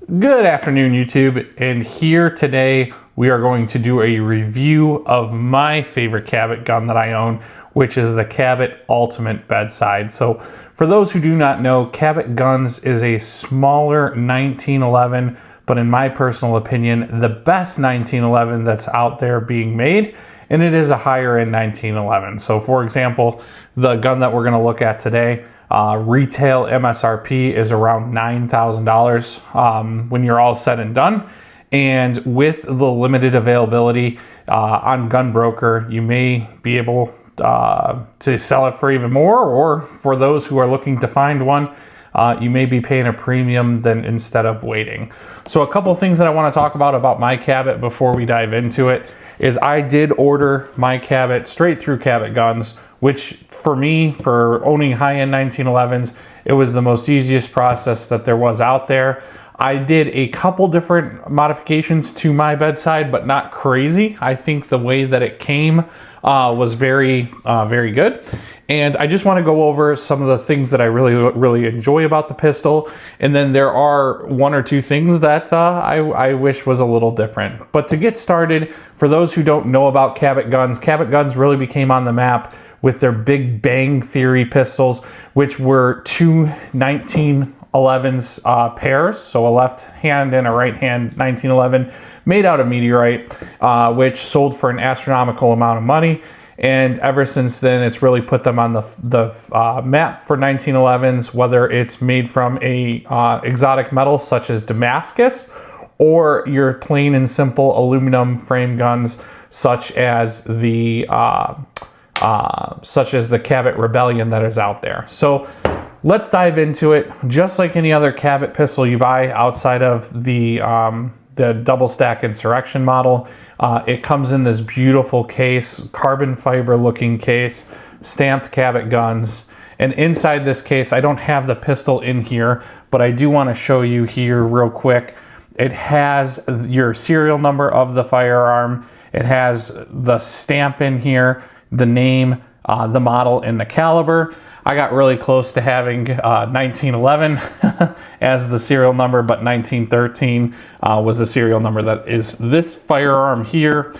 Good afternoon, YouTube, and here today we are going to do a review of my favorite Cabot gun that I own, which is the Cabot Ultimate Bedside. So for those who do not know, Cabot Guns is a smaller 1911, but in my personal opinion, the best 1911 that's out there being made, and it is a higher end 1911. So for example, the gun that we're going to look at today, retail MSRP is around $9,000 when you're all said and done. And with the limited availability on Gunbroker, you may be able to sell it for even more, or for those who are looking to find one, you may be paying a premium than instead of waiting. So a couple things that I want to talk about my Cabot before we dive into it is I did order my Cabot straight through Cabot Guns, which for me, for owning high-end 1911s, it was the most easiest process that there was out there. I did a couple different modifications to my Bedside, but not crazy. I think the way that it came was very good. And I just want to go over some of the things that I really enjoy about the pistol. And then there are one or two things that I wish was a little different. But to get started, for those who don't know about Cabot Guns really became on the map with their Big Bang Theory pistols, which were two 1911s pairs, so a left hand and a right hand 1911 made out of meteorite, which sold for an astronomical amount of money. And ever since then, it's really put them on the map for 1911s, whether it's made from a exotic metal such as Damascus, or your plain and simple aluminum frame guns such as the Cabot Rebellion that is out there. So let's dive into it. Just like any other Cabot pistol you buy outside of the double stack Insurrection model, it comes in this beautiful case, carbon fiber looking case, stamped Cabot Guns. And inside this case, I don't have the pistol in here, but I do want to show you here real quick. It has your serial number of the firearm. It has the stamp in here, the name, the model, and the caliber. I got really close to having 1911 as the serial number, but 1913 was the serial number that is this firearm here.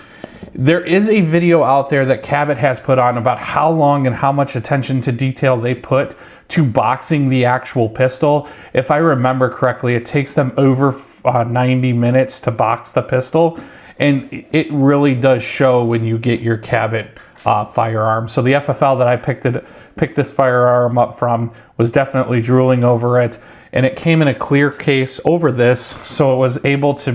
There is a video out there that Cabot has put on about how long and how much attention to detail they put to boxing the actual pistol. If I remember correctly, it takes them over 90 minutes to box the pistol, and it really does show when you get your Cabot firearm. So the FFL that I picked this firearm up from was definitely drooling over it, and it came in a clear case over this, so I was able to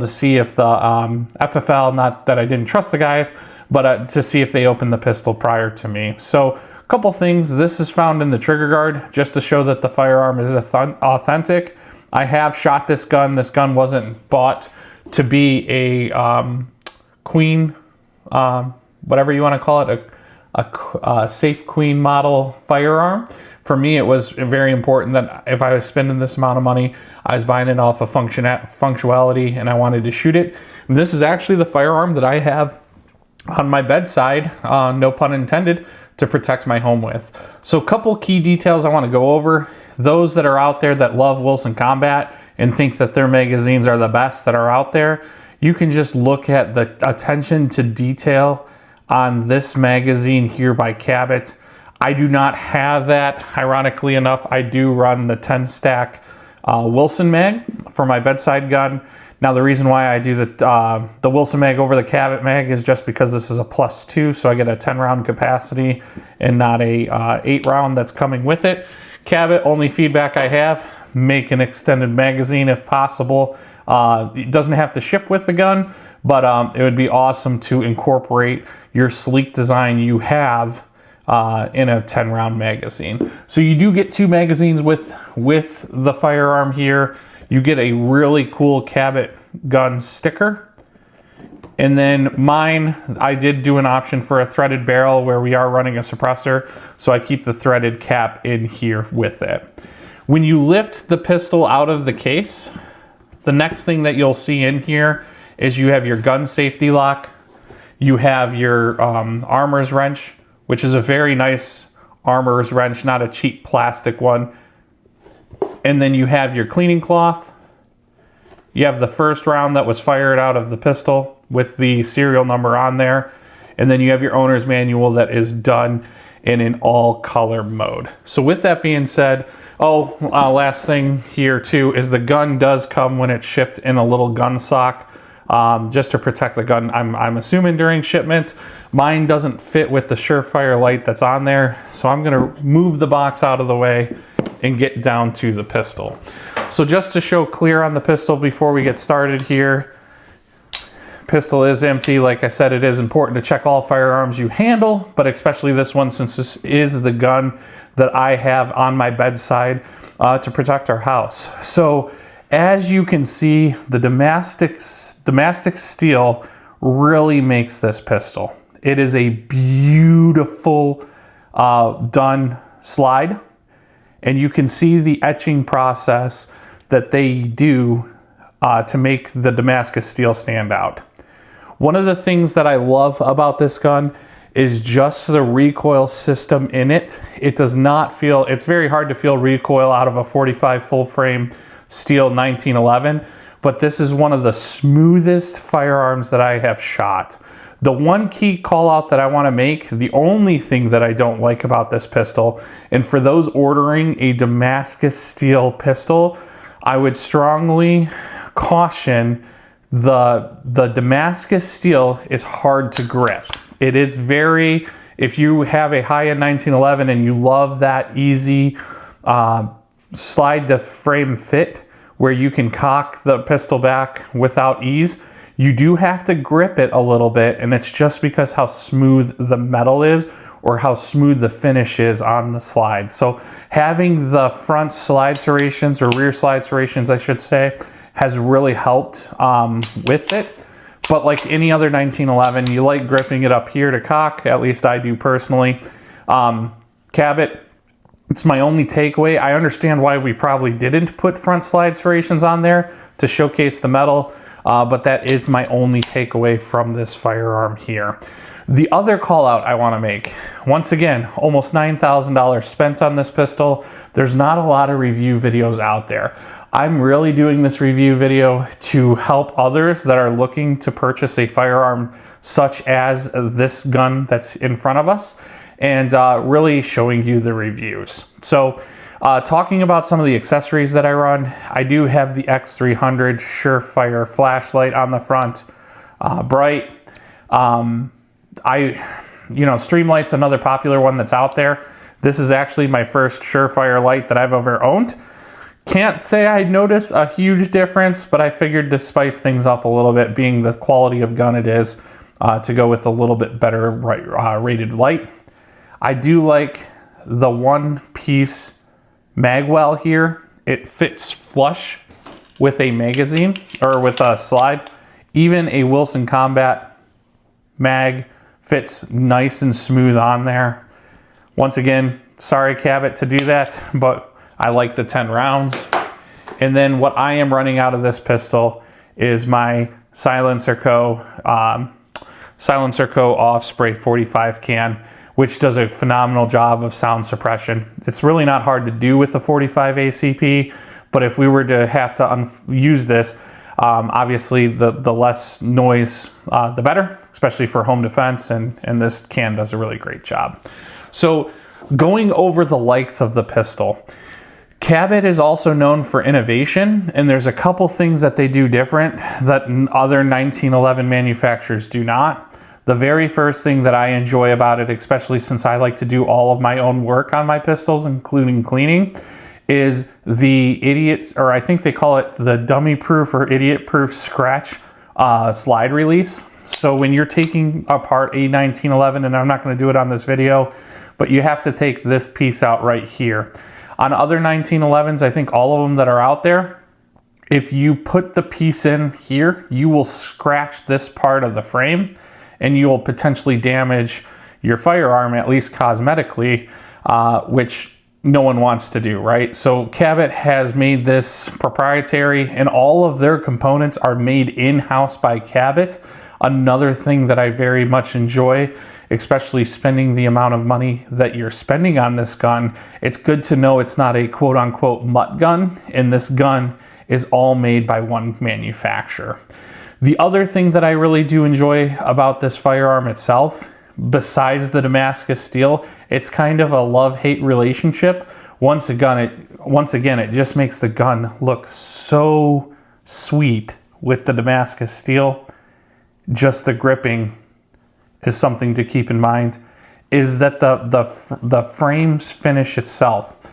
see if the FFL, not that I didn't trust the guys, but to see if they opened the pistol prior to me. So a couple things. This is found in the trigger guard just to show that the firearm is authentic. I have shot this gun. This gun wasn't bought to be a queen, whatever you want to call it, a safe queen model firearm. For me, it was very important that if I was spending this amount of money, I was buying it off of functionality, and I wanted to shoot it. And this is actually the firearm that I have on my Bedside, no pun intended, to protect my home with. So a couple key details I want to go over. Those that are out there that love Wilson Combat and think that their magazines are the best that are out there, you can just look at the attention to detail on this magazine here by Cabot. I do not have that. Ironically enough, I do run the 10 stack Wilson mag for my Bedside gun. Now the reason why I do the Wilson mag over the Cabot mag is just because this is a +2, so I get a 10 round capacity and not a 8 round that's coming with it. Cabot, only feedback I have, make an extended magazine if possible. It doesn't have to ship with the gun, but it would be awesome to incorporate your sleek design you have in a 10 round magazine. So you do get two magazines with the firearm here. You get a really cool Cabot gun sticker. And then mine, I did do an option for a threaded barrel where we are running a suppressor, so I keep the threaded cap in here with it. When you lift the pistol out of the case, the next thing that you'll see in here is you have your gun safety lock, you have your armor's wrench, which is a very nice armor's wrench, not a cheap plastic one. And then you have your cleaning cloth, You have the first round that was fired out of the pistol with the serial number on there. And then you have your owner's manual that is done in an all color mode. So with that being said, last thing here too is the gun does come when it's shipped in a little gun sock, just to protect the gun, I'm assuming during shipment. Mine doesn't fit with the Surefire light that's on there. So I'm gonna move the box out of the way and get down to the pistol. So just to show clear on the pistol before we get started here, pistol is empty. Like I said, it is important to check all firearms you handle, but especially this one, since this is the gun that I have on my bedside to protect our house. So as you can see, the Damascus steel really makes this pistol. It is a beautiful done slide, and you can see the etching process that they do to make the Damascus steel stand out. One of the things that I love about this gun is just the recoil system in it. It does not feel, it's very hard to feel recoil out of a 45 full frame steel 1911, but this is one of the smoothest firearms that I have shot. The one key call out that I want to make, the only thing that I don't like about this pistol, and for those ordering a Damascus steel pistol, I would strongly caution the Damascus steel is hard to grip. It is very, if you have a high-end 1911 and you love that easy slide to frame fit where you can cock the pistol back without ease, you do have to grip it a little bit, and it's just because how smooth the metal is or how smooth the finish is on the slide. So having the front slide serrations, or rear slide serrations I should say, has really helped with it. But like any other 1911, you like gripping it up here to cock, at least I do personally. Cabot, it's my only takeaway. I understand why we probably didn't put front slide serrations on there to showcase the metal, but that is my only takeaway from this firearm here. The other call out I want to make, once again, almost $9,000 spent on this pistol. There's not a lot of review videos out there. I'm really doing this review video to help others that are looking to purchase a firearm such as this gun that's in front of us, and really showing you the reviews. So talking about some of the accessories that I run, I do have the X300 Surefire flashlight on the front, bright. Streamlight's another popular one that's out there. This is actually my first Surefire light that I've ever owned. Can't say I noticed a huge difference, but I figured to spice things up a little bit, being the quality of gun it is, to go with a little bit better rated light. I do like the one-piece magwell here. It fits flush with a magazine, or with a slide. Even a Wilson Combat mag fits nice and smooth on there. Once again, sorry Cabot to do that, but I like the 10 rounds. And then what I am running out of this pistol is my Silencer Co. Off Spray 45 can, which does a phenomenal job of sound suppression. It's really not hard to do with the 45 ACP, but if we were to have to use this, obviously the less noise, the better, especially for home defense, and this can does a really great job. So going over the likes of the pistol, Cabot is also known for innovation, and there's a couple things that they do different that other 1911 manufacturers do not. The very first thing that I enjoy about it, especially since I like to do all of my own work on my pistols, including cleaning, is the idiot, or I think they call it the dummy proof or idiot proof scratch slide release. So when you're taking apart a 1911, and I'm not going to do it on this video, but you have to take this piece out right here. On other 1911s, I think all of them that are out there, if you put the piece in here, you will scratch this part of the frame, and you will potentially damage your firearm, at least cosmetically, which no one wants to do, right? So Cabot has made this proprietary, and all of their components are made in-house by Cabot. Another thing that I very much enjoy, especially spending the amount of money that you're spending on this gun, it's good to know it's not a quote-unquote mutt gun, and this gun is all made by one manufacturer. The other thing that I really do enjoy about this firearm itself, besides the Damascus steel, it's kind of a love-hate relationship. Once again, it just makes the gun look so sweet with the Damascus steel. Just the gripping is something to keep in mind, is that the frames finish itself.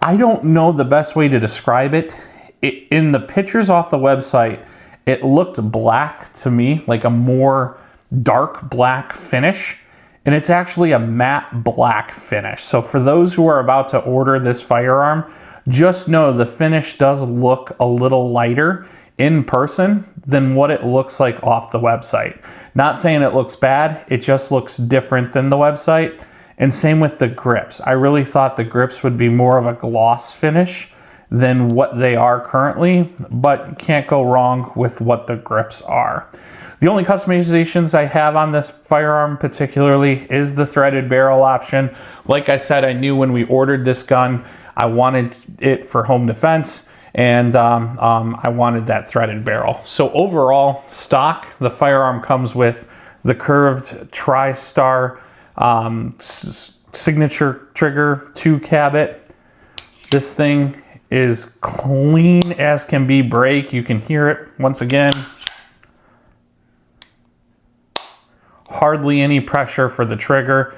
I don't know the best way to describe it. In the pictures off the website, it looked black to me, like a more dark black finish, and it's actually a matte black finish. So for those who are about to order this firearm, just know the finish does look a little lighter in person than what it looks like off the website. Not saying it looks bad, it just looks different than the website. And same with the grips. I really thought the grips would be more of a gloss finish than what they are currently, but you can't go wrong with what the grips are. The only customizations I have on this firearm particularly is the threaded barrel option. Like I said, I knew when we ordered this gun, I wanted it for home defense, and I wanted that threaded barrel. So overall, stock, the firearm comes with the curved tri-star signature trigger to Cabot. This thing is clean as can be break. You can hear it once again. Hardly any pressure for the trigger.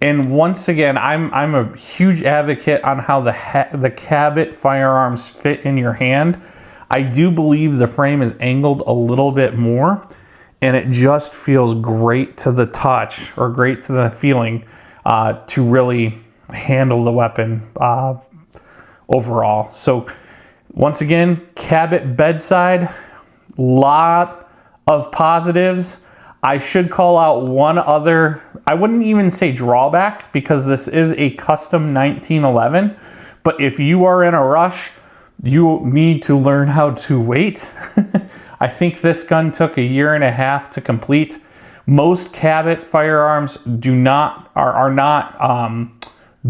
And once again, I'm a huge advocate on how the Cabot firearms fit in your hand. I do believe the frame is angled a little bit more, and it just feels great to the touch, or great to the feeling, to really handle the weapon overall. So once again, Cabot Bedside, lot of positives. I should call out one other, I wouldn't even say drawback, because this is a custom 1911, but if you are in a rush, you need to learn how to wait. I think this gun took 1.5 years to complete. Most Cabot firearms are not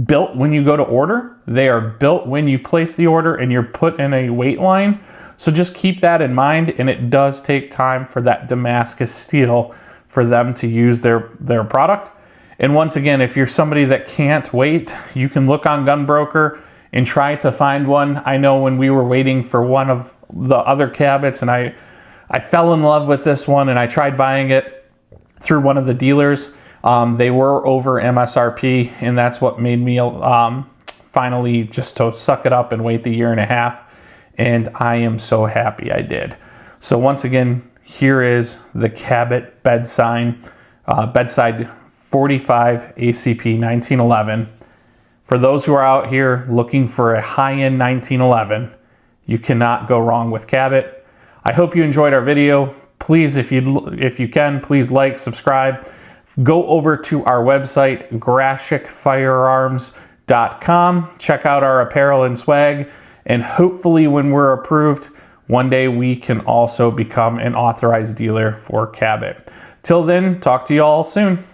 built when you go to order. They are built when you place the order and you're put in a wait line. So just keep that in mind, and it does take time for that Damascus steel for them to use their product. And once again, if you're somebody that can't wait, you can look on Gunbroker and try to find one. I know when we were waiting for one of the other Cabots, and I fell in love with this one, and I tried buying it through one of the dealers. They were over MSRP, and that's what made me finally just to suck it up and wait the 1.5 years. And I am so happy I did. So once again, here is the Cabot Bedside 45 ACP 1911. For those who are out here looking for a high-end 1911, you cannot go wrong with Cabot. I hope you enjoyed our video. Please, if you can, please like, subscribe. Go over to our website, grashikfirearms.com. Check out our apparel and swag. And hopefully when we're approved, one day we can also become an authorized dealer for Cabot. Till then, talk to you all soon.